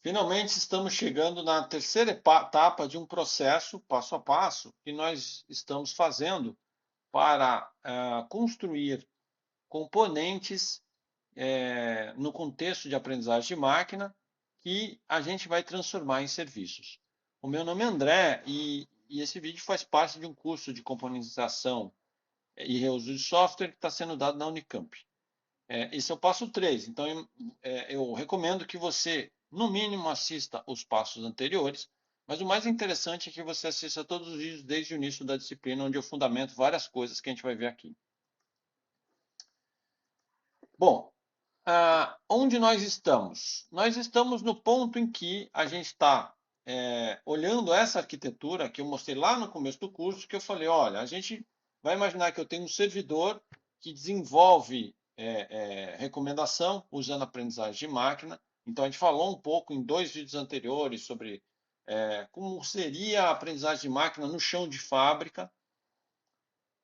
Finalmente estamos chegando na terceira etapa de um processo, passo a passo, que nós estamos fazendo para construir componentes no contexto de aprendizagem de máquina que a gente vai transformar em serviços. O meu nome é André e esse vídeo faz parte de um curso de componentização e reuso de software que está sendo dado na Unicamp. Esse é o passo 3. Então, eu recomendo que você, no mínimo, assista os passos anteriores, mas o mais interessante é que você assista todos os vídeos desde o início da disciplina, onde eu fundamento várias coisas que a gente vai ver aqui. Bom, onde nós estamos? Nós estamos no ponto em que a gente está olhando essa arquitetura que eu mostrei lá no começo do curso, que eu falei, olha, a gente vai imaginar que eu tenho um servidor que desenvolve recomendação usando aprendizagem de máquina. Então, a gente falou um pouco em 2 vídeos anteriores sobre como seria a aprendizagem de máquina no chão de fábrica.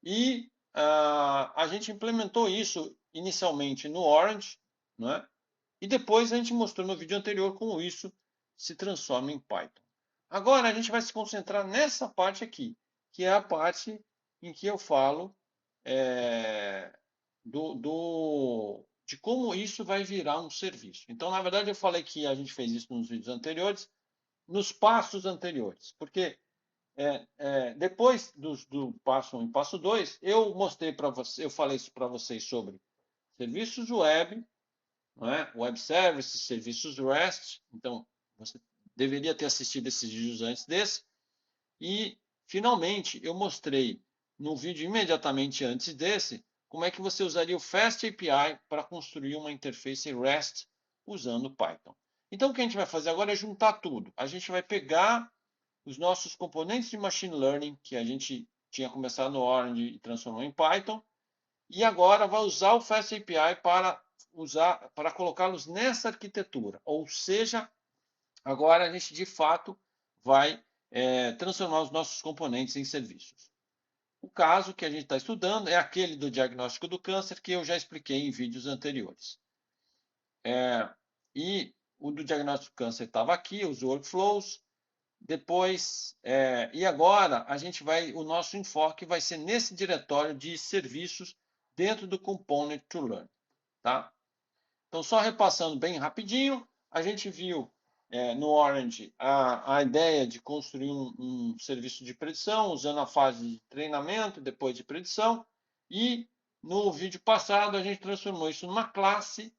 E a gente implementou isso inicialmente no Orange, né? E depois a gente mostrou no vídeo anterior como isso se transforma em Python. Agora a gente vai se concentrar nessa parte aqui, que é a parte em que eu falo é, de como isso vai virar um serviço. Então, na verdade, eu falei que a gente fez isso nos vídeos anteriores, nos passos anteriores, porque depois do passo 1 e passo 2, eu mostrei para você, eu falei isso para vocês sobre serviços web, não é? Web services, serviços REST. Então, você deveria ter assistido esses vídeos antes desse. E, finalmente, eu mostrei no vídeo imediatamente antes desse como é que você usaria o Fast API para construir uma interface REST usando Python. Então, o que a gente vai fazer agora é juntar tudo. A gente vai pegar os nossos componentes de machine learning, que a gente tinha começado no Orange e transformou em Python, e agora vai usar o Fast API para colocá-los nessa arquitetura. Ou seja, agora a gente de fato vai transformar os nossos componentes em serviços. O caso que a gente está estudando é aquele do diagnóstico do câncer que eu já expliquei em vídeos anteriores. E o do diagnóstico do câncer estava aqui, os workflows. Depois, e agora a gente vai, o nosso enfoque vai ser nesse diretório de serviços dentro do Component to Learn, tá? Então, só repassando bem rapidinho, a gente viu no Orange a ideia de construir um serviço de predição usando a fase de treinamento, depois de predição, e no vídeo passado a gente transformou isso numa classe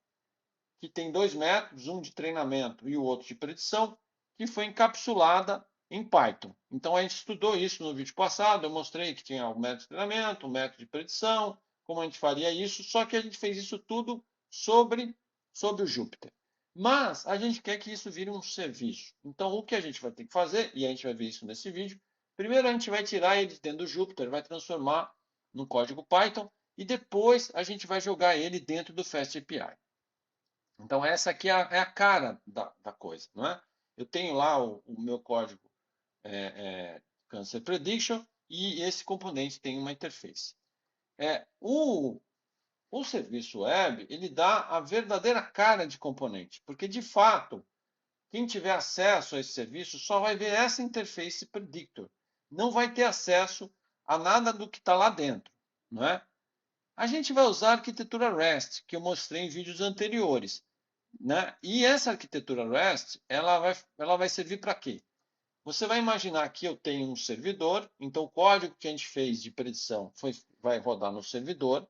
que tem 2 métodos, um de treinamento e o outro de predição, que foi encapsulada em Python. Então a gente estudou isso no vídeo passado, eu mostrei que tinha o método de treinamento, o método de predição, como a gente faria isso, só que a gente fez isso tudo sobre o Jupyter. Mas a gente quer que isso vire um serviço. Então o que a gente vai ter que fazer, e a gente vai ver isso nesse vídeo, primeiro a gente vai tirar ele dentro do Jupyter, vai transformar no código Python, e depois a gente vai jogar ele dentro do FastAPI. Então, essa aqui é a cara da coisa, não é? Eu tenho lá o meu código Cancer Prediction e esse componente tem uma interface. O serviço web, ele dá a verdadeira cara de componente, porque, de fato, quem tiver acesso a esse serviço só vai ver essa interface predictor. Não vai ter acesso a nada do que está lá dentro, não é? A gente vai usar a arquitetura REST, que eu mostrei em vídeos anteriores. Né? E essa arquitetura REST, ela vai servir para quê? Você vai imaginar que eu tenho um servidor, então o código que a gente fez de predição vai rodar no servidor.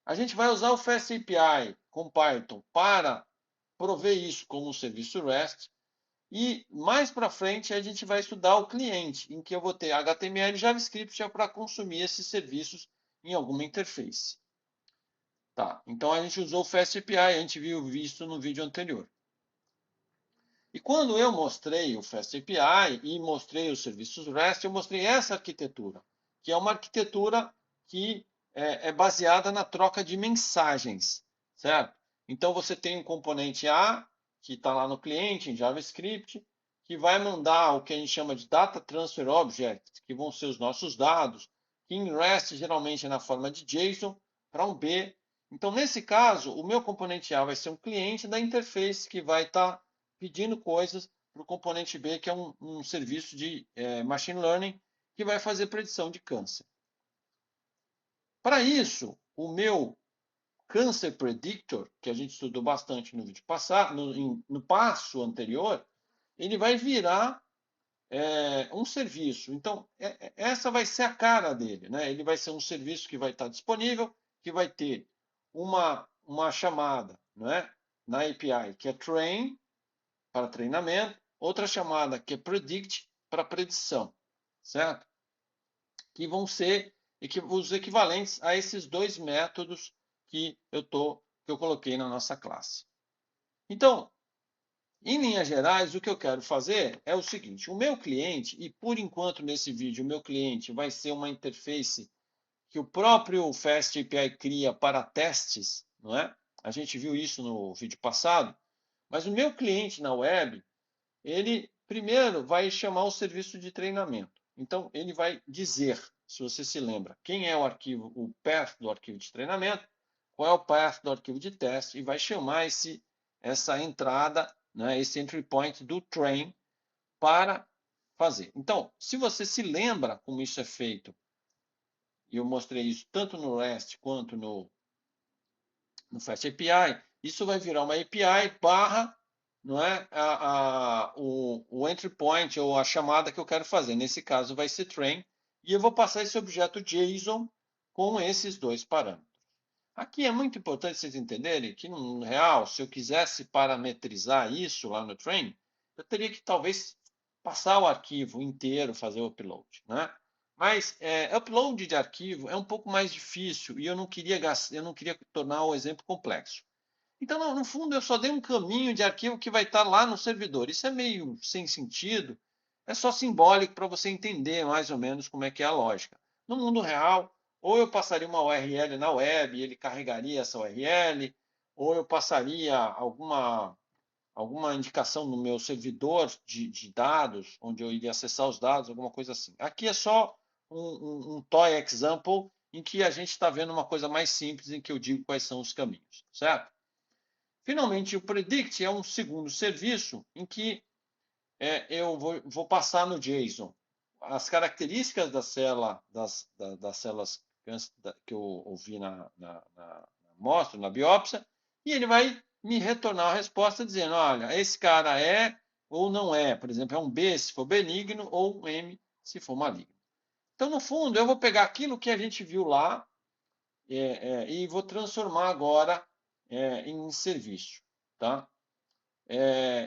A gente vai usar o FastAPI com Python para prover isso como um serviço REST. E mais para frente a gente vai estudar o cliente, em que eu vou ter HTML e JavaScript para consumir esses serviços em alguma interface. Tá, então a gente usou o FastAPI, a gente viu isso no vídeo anterior. E quando eu mostrei o FastAPI e mostrei os serviços REST, eu mostrei essa arquitetura, que é uma arquitetura que é baseada na troca de mensagens, certo? Então você tem um componente A, que está lá no cliente, em JavaScript, que vai mandar o que a gente chama de Data Transfer Object, que vão ser os nossos dados, que em REST geralmente é na forma de JSON, para um B. Então, nesse caso, o meu componente A vai ser um cliente da interface que vai estar pedindo coisas para o componente B, que é um serviço de machine learning que vai fazer predição de câncer. Para isso, o meu Cancer Predictor, que a gente estudou bastante no vídeo passado, no passo anterior, ele vai virar um serviço. Então, essa vai ser a cara dele, né? Ele vai ser um serviço que vai estar disponível, que vai ter uma chamada, não é? Na API, que é train, para treinamento, outra chamada que é predict, para predição, certo? Que vão ser os equivalentes a esses dois métodos que eu coloquei na nossa classe. Então, em linhas gerais, o que eu quero fazer é o seguinte: o meu cliente, e por enquanto nesse vídeo o meu cliente vai ser uma interface que o próprio Fast API cria para testes, não é? A gente viu isso no vídeo passado, mas o meu cliente na web, ele primeiro vai chamar o serviço de treinamento. Então, ele vai dizer, se você se lembra, quem é o path do arquivo de treinamento, qual é o path do arquivo de teste, e vai chamar essa entrada, né, esse entry point do train para fazer. Então, se você se lembra como isso é feito, e eu mostrei isso tanto no REST quanto no Fast API, isso vai virar uma API barra, não é, o entry point ou a chamada que eu quero fazer. Nesse caso vai ser train, e eu vou passar esse objeto JSON com esses dois parâmetros. Aqui é muito importante vocês entenderem que, no real, se eu quisesse parametrizar isso lá no train, eu teria que talvez passar o arquivo inteiro, fazer o upload, né? Mas upload de arquivo é um pouco mais difícil e eu não queria tornar o exemplo complexo. Então, no fundo, eu só dei um caminho de arquivo que vai estar lá no servidor. Isso é meio sem sentido, é só simbólico para você entender mais ou menos como é que é a lógica. No mundo real, ou eu passaria uma URL na web e ele carregaria essa URL, ou eu passaria alguma indicação no meu servidor de dados, onde eu iria acessar os dados, alguma coisa assim. Aqui é só um toy example em que a gente está vendo uma coisa mais simples em que eu digo quais são os caminhos, certo? Finalmente, o predict é um segundo serviço em que eu vou passar no JSON as características das células que eu ouvi na amostra, na biópsia, e ele vai me retornar a resposta dizendo, olha, esse cara é ou não é. Por exemplo, é um B se for benigno ou um M se for maligno. Então, no fundo, eu vou pegar aquilo que a gente viu lá e vou transformar agora em serviço. Tá?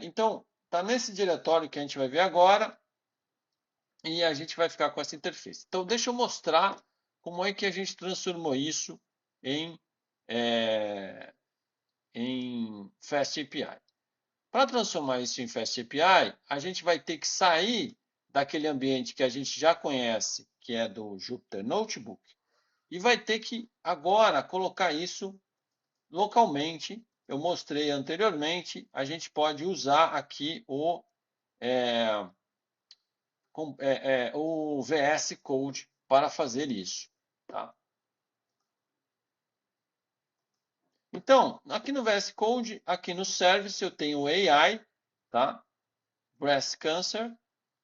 Então, está nesse diretório que a gente vai ver agora e a gente vai ficar com essa interface. Então, deixa eu mostrar como é que a gente transformou isso em Fast API. Para transformar isso em Fast API, a gente vai ter que sair daquele ambiente que a gente já conhece, que é do Jupyter Notebook, e vai ter que agora colocar isso localmente. Eu mostrei anteriormente, a gente pode usar aqui o VS Code para fazer isso. Tá? Então, aqui no VS Code, aqui no Service, eu tenho o AI, tá? Breast Cancer,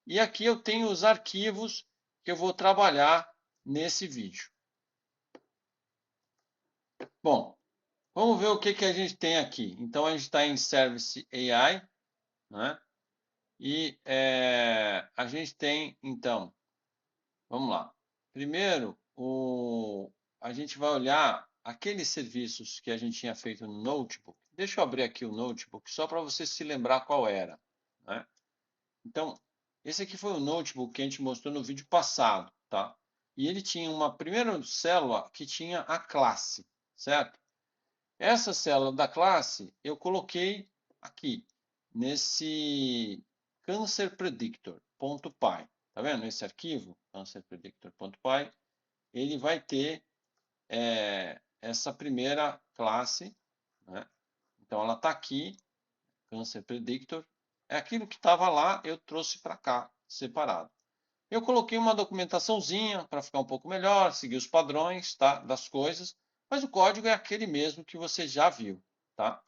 e aqui eu tenho os arquivos que eu vou trabalhar nesse vídeo. Bom, vamos ver o que a gente tem aqui. Então, a gente está em Service AI, né? E a gente tem, então, vamos lá. Primeiro, a gente vai olhar aqueles serviços que a gente tinha feito no Notebook. Deixa eu abrir aqui o Notebook só para você se lembrar qual era, né? Então, esse aqui foi o Notebook que a gente mostrou no vídeo passado, tá? E ele tinha uma primeira célula que tinha a classe, certo? Essa célula da classe eu coloquei aqui, nesse Cancer Predictor.py. Tá vendo? Esse arquivo, Cancer Predictor.py, ele vai ter essa primeira classe, né? Então, ela está aqui, Cancer Predictor. É aquilo que estava lá, eu trouxe para cá, separado. Eu coloquei uma documentaçãozinha para ficar um pouco melhor, seguir os padrões, tá, das coisas, mas o código é aquele mesmo que você já viu, tá?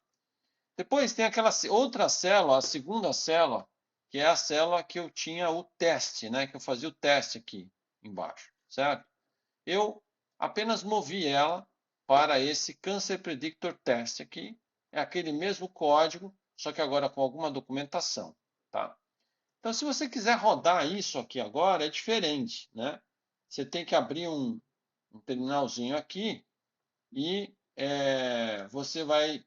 Depois tem aquela outra célula, a segunda célula, que é a célula que eu tinha o teste, né? Que eu fazia o teste aqui embaixo, certo? Eu apenas movi ela para esse Cancer Predictor Test aqui. É aquele mesmo código, só que agora com alguma documentação, tá? Então, se você quiser rodar isso aqui agora, é diferente, né? Você tem que abrir um terminalzinho aqui e você vai...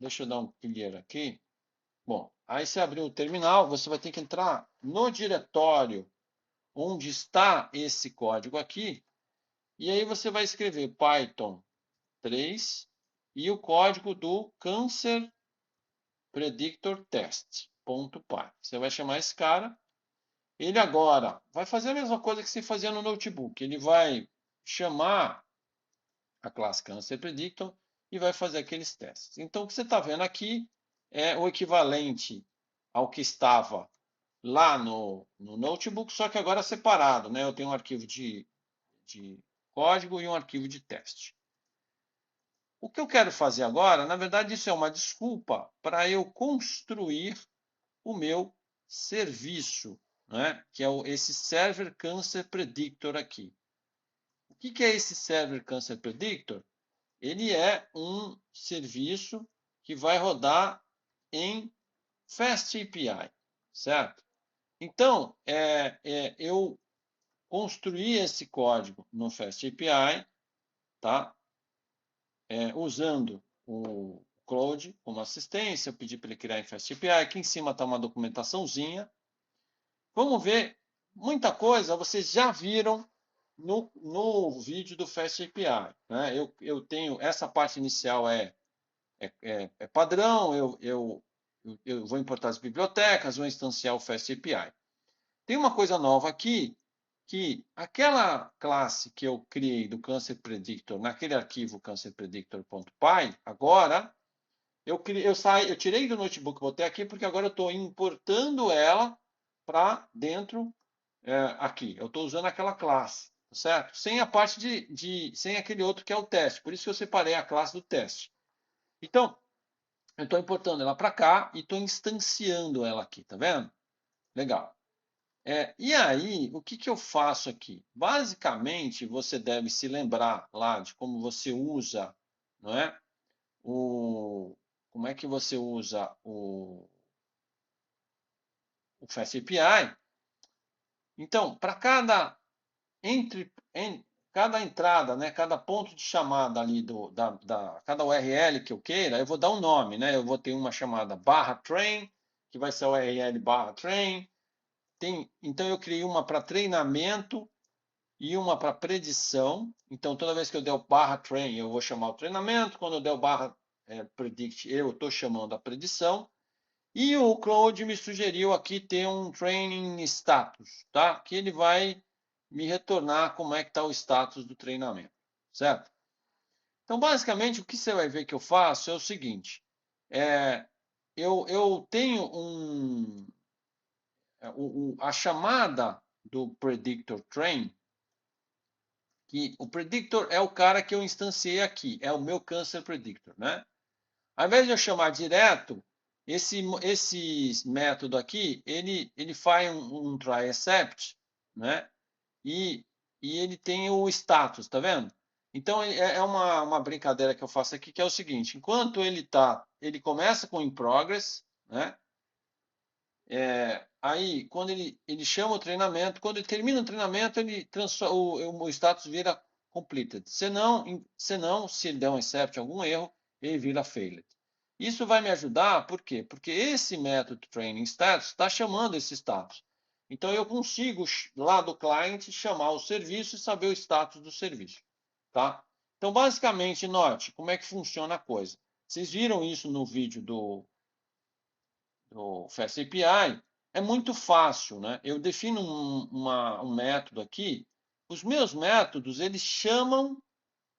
Deixa eu dar um clear aqui. Bom, aí você abriu o terminal, você vai ter que entrar no diretório onde está esse código aqui, e aí você vai escrever Python 3 e o código do Cancer Predictor Test.py. Você vai chamar esse cara. Ele agora vai fazer a mesma coisa que você fazia no notebook. Ele vai chamar a classe Cancer Predictor e vai fazer aqueles testes. Então, o que você está vendo aqui é o equivalente ao que estava lá no notebook, só que agora separado, né? Eu tenho um arquivo de código e um arquivo de teste. O que eu quero fazer agora, na verdade, isso é uma desculpa para eu construir o meu serviço, né? Que é esse Server Cancer Predictor aqui. O que é esse Server Cancer Predictor? Ele é um serviço que vai rodar em FastAPI, certo? Então, eu construí esse código no FastAPI, tá? Usando o Claude como assistência, eu pedi para ele criar em FastAPI. Aqui em cima está uma documentaçãozinha. Vamos ver, muita coisa vocês já viram no vídeo do FastAPI. Né? Eu tenho, essa parte inicial é padrão, eu vou importar as bibliotecas, vou instanciar o FastAPI. Tem uma coisa nova aqui, que aquela classe que eu criei do Cancer Predictor, naquele arquivo cancerpredictor.py, agora eu tirei do notebook, botei aqui, porque agora eu estou importando ela para dentro aqui. Eu estou usando aquela classe, certo? Sem a parte sem aquele outro que é o teste. Por isso que eu separei a classe do teste. Então, eu estou importando ela para cá e estou instanciando ela aqui, tá vendo? Legal. E aí, o que eu faço aqui? Basicamente, você deve se lembrar lá de como você usa, não é? Como é que você usa o FastAPI. Então, para cada cada entrada, né, cada ponto de chamada ali cada URL que eu queira, eu vou dar um nome, né? Eu vou ter uma chamada /train, que vai ser a URL /train. Então eu criei uma para treinamento e uma para predição. Então toda vez que eu der o /train, eu vou chamar o treinamento. Quando eu der o /predict, eu estou chamando a predição. E o Claude me sugeriu aqui ter um training status, tá? Que ele vai me retornar como é que está o status do treinamento, certo? Então, basicamente, o que você vai ver que eu faço é o seguinte: eu tenho a chamada do predictor train, que o predictor é o cara que eu instanciei aqui, é o meu cancer predictor, né? Ao invés de eu chamar direto, esse método aqui, ele faz um try except, né? E ele tem o status, tá vendo? Então é uma brincadeira que eu faço aqui, que é o seguinte: enquanto ele começa com in progress, né? Aí quando ele chama o treinamento, quando ele termina o treinamento, ele o status vira completed. Senão, se ele der um except, algum erro, ele vira failed. Isso vai me ajudar, por quê? Porque esse método training status está chamando esse status. Então eu consigo lá do client chamar o serviço e saber o status do serviço, tá? Então basicamente, note como é que funciona a coisa. Vocês viram isso no vídeo do FastAPI. É muito fácil, né? Eu defino um método aqui. Os meus métodos, eles chamam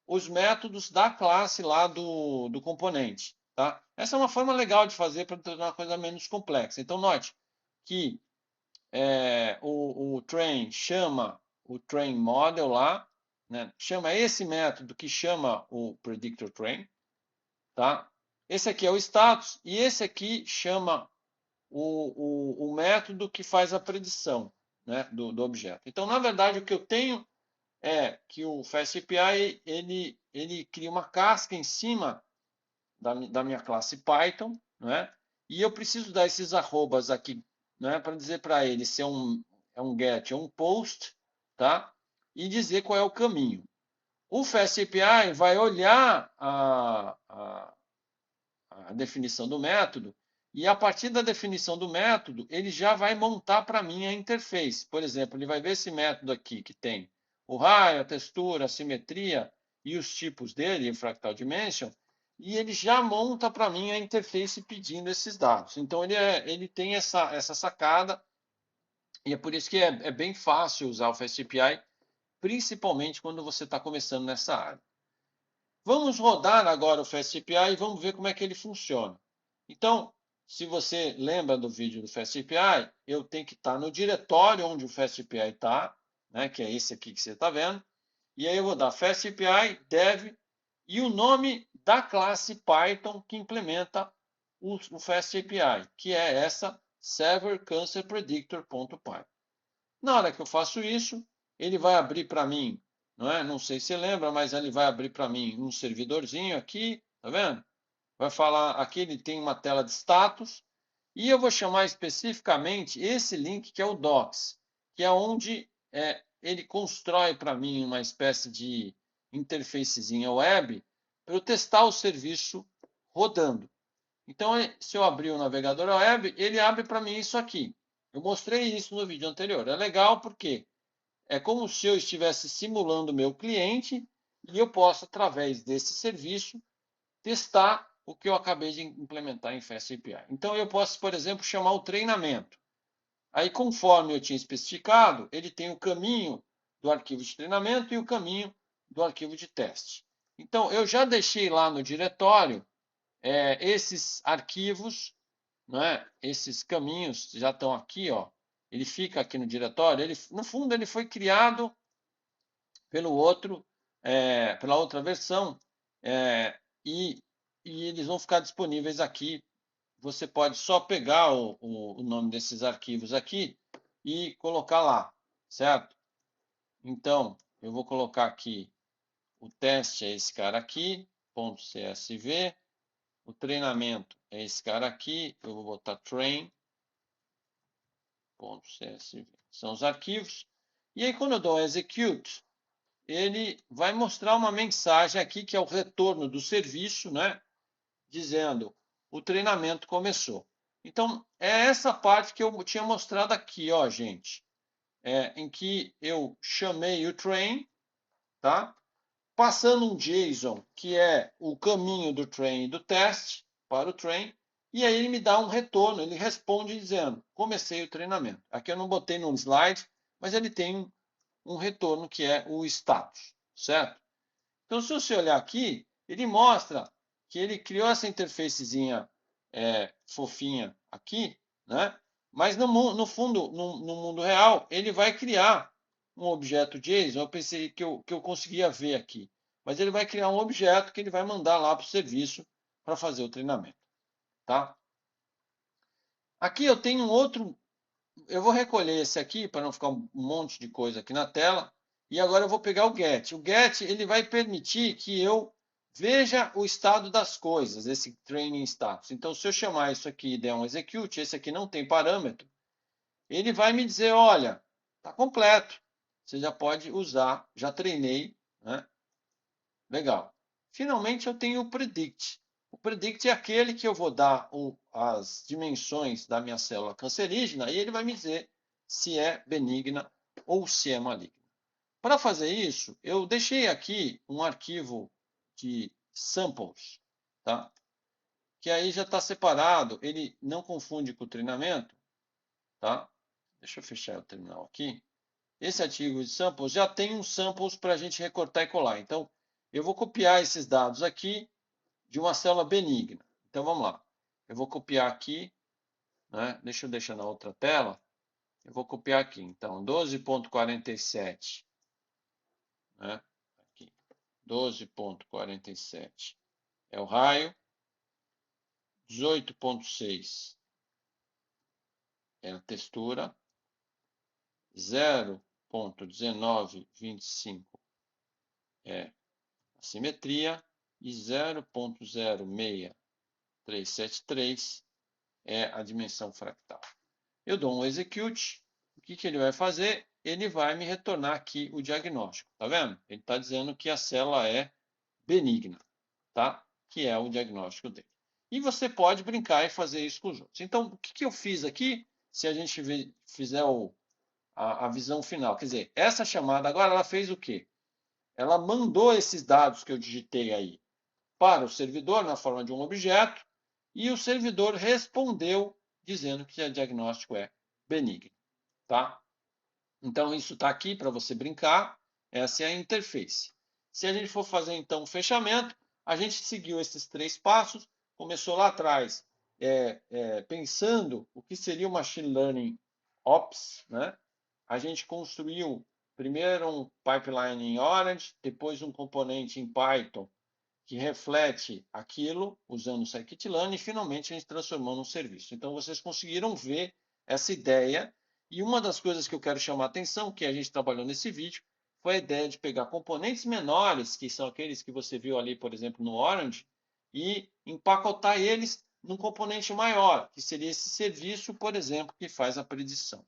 os métodos da classe lá do componente, tá? Essa é uma forma legal de fazer para tornar a coisa menos complexa. Então, note que o train chama o train model lá, né? Chama esse método que chama o predictor train, tá? Esse aqui é o status e esse aqui chama o método que faz a predição, né, do objeto. Então, na verdade, o que eu tenho é que o FastAPI ele cria uma casca em cima da minha classe Python, né? E eu preciso dar esses arrobas aqui, né, para dizer para ele se é um get ou um post, tá? E dizer qual é o caminho. O FastAPI vai olhar a definição do método e a partir da definição do método, ele já vai montar para mim a interface. Por exemplo, ele vai ver esse método aqui que tem o raio, a textura, a simetria e os tipos dele, o fractal dimension, e ele já monta para mim a interface pedindo esses dados. Então, ele tem essa sacada e é por isso que é bem fácil usar o FastAPI, principalmente quando você está começando nessa área. Vamos rodar agora o FastAPI e vamos ver como é que ele funciona. Então, se você lembra do vídeo do FastAPI, eu tenho que estar no diretório onde o FastAPI está, né, que é esse aqui que você está vendo. E aí eu vou dar FastAPI dev e o nome da classe Python que implementa o FastAPI, que é essa serverCancerPredictor.py. Na hora que eu faço isso, ele vai abrir para mim, não é? Não sei se você lembra, mas ele vai abrir para mim um servidorzinho aqui, tá vendo? Vai falar, aqui ele tem uma tela de status, e eu vou chamar especificamente esse link que é o docs, que é onde ele constrói para mim uma espécie de interfacezinha web para eu testar o serviço rodando. Então, se eu abrir o navegador web, ele abre para mim isso aqui. Eu mostrei isso no vídeo anterior. É legal porque é como se eu estivesse simulando o meu cliente e eu posso, através desse serviço, testar o que eu acabei de implementar em FastAPI. Então, eu posso, por exemplo, chamar o treinamento. Aí, conforme eu tinha especificado, ele tem o caminho do arquivo de treinamento e o caminho do arquivo de teste. Então, eu já deixei lá no diretório esses arquivos, né, esses caminhos já estão aqui, ó. Ele fica aqui no diretório. Ele, no fundo, ele foi criado pela outra versão, é, e eles vão ficar disponíveis aqui. Você pode só pegar o nome desses arquivos aqui e colocar lá, certo? Então, eu vou colocar aqui o teste é esse cara aqui, .csv. O treinamento é esse cara aqui. Eu vou botar train.csv. São os arquivos. E aí, quando eu dou execute, ele vai mostrar uma mensagem aqui, que é o retorno do serviço, né? Dizendo o treinamento começou. Então, é essa parte que eu tinha mostrado aqui, ó, gente. Em que eu chamei o train, tá? Passando um JSON, que é o caminho do train e do teste, para o train, e aí ele me dá um retorno, ele responde dizendo, comecei o treinamento. Aqui eu não botei no slide, mas ele tem um retorno que é o status, certo? Então, se você olhar aqui, ele mostra que ele criou essa interfacezinha fofinha aqui, né? Mas no fundo, no mundo real, ele vai criar um objeto JSON. Eu pensei que eu conseguia ver aqui. Mas ele vai criar um objeto que ele vai mandar lá para o serviço para fazer o treinamento. Tá? Aqui eu tenho um outro. Eu vou recolher esse aqui para não ficar um monte de coisa aqui na tela. E agora eu vou pegar o get. O get ele vai permitir que eu veja o estado das coisas, esse training status. Então, se eu chamar isso aqui e der um execute, esse aqui não tem parâmetro, ele vai me dizer, olha, está completo. Você já pode usar, já treinei, né? Legal. Finalmente eu tenho o predict. O predict é aquele que eu vou dar as dimensões da minha célula cancerígena e ele vai me dizer se é benigna ou se é maligna. Para fazer isso, eu deixei aqui um arquivo de samples, tá? Que aí já está separado, ele não confunde com o treinamento, tá? Deixa eu fechar o terminal aqui. Esse arquivo de samples já tem uns samples para a gente recortar e colar. Então, eu vou copiar esses dados aqui de uma célula benigna. Então, vamos lá. Eu vou copiar aqui, né? Deixa eu deixar na outra tela. Eu vou copiar aqui. Então, 12.47, né? Aqui. 12.47 é o raio. 18,6 é a textura, 0,1925 é a simetria e 0,06373 é a dimensão fractal. Eu dou um execute, o que ele vai fazer? Ele vai me retornar aqui o diagnóstico, tá vendo? Ele está dizendo que a célula é benigna, tá? Que é o diagnóstico dele. E você pode brincar e fazer isso com os outros. Então, o que eu fiz aqui? Se a gente fizer a visão final, quer dizer, essa chamada agora, ela fez o quê? Ela mandou esses dados que eu digitei aí para o servidor na forma de um objeto e o servidor respondeu dizendo que o diagnóstico é benigno, tá? Então, isso está aqui para você brincar. Essa é a interface. Se a gente for fazer, então, o fechamento, a gente seguiu esses 3 passos. Começou lá atrás, pensando o que seria o Machine Learning Ops, né? A gente construiu primeiro um pipeline em Orange, depois um componente em Python que reflete aquilo, usando o scikit-learn, e finalmente a gente transformou num serviço. Então, vocês conseguiram ver essa ideia, e uma das coisas que eu quero chamar a atenção, que a gente trabalhou nesse vídeo, foi a ideia de pegar componentes menores, que são aqueles que você viu ali, por exemplo, no Orange, e empacotar eles num componente maior, que seria esse serviço, por exemplo, que faz a predição.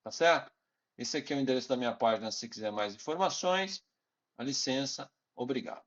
Tá certo? Esse aqui é o endereço da minha página, se quiser mais informações. Com licença, obrigado.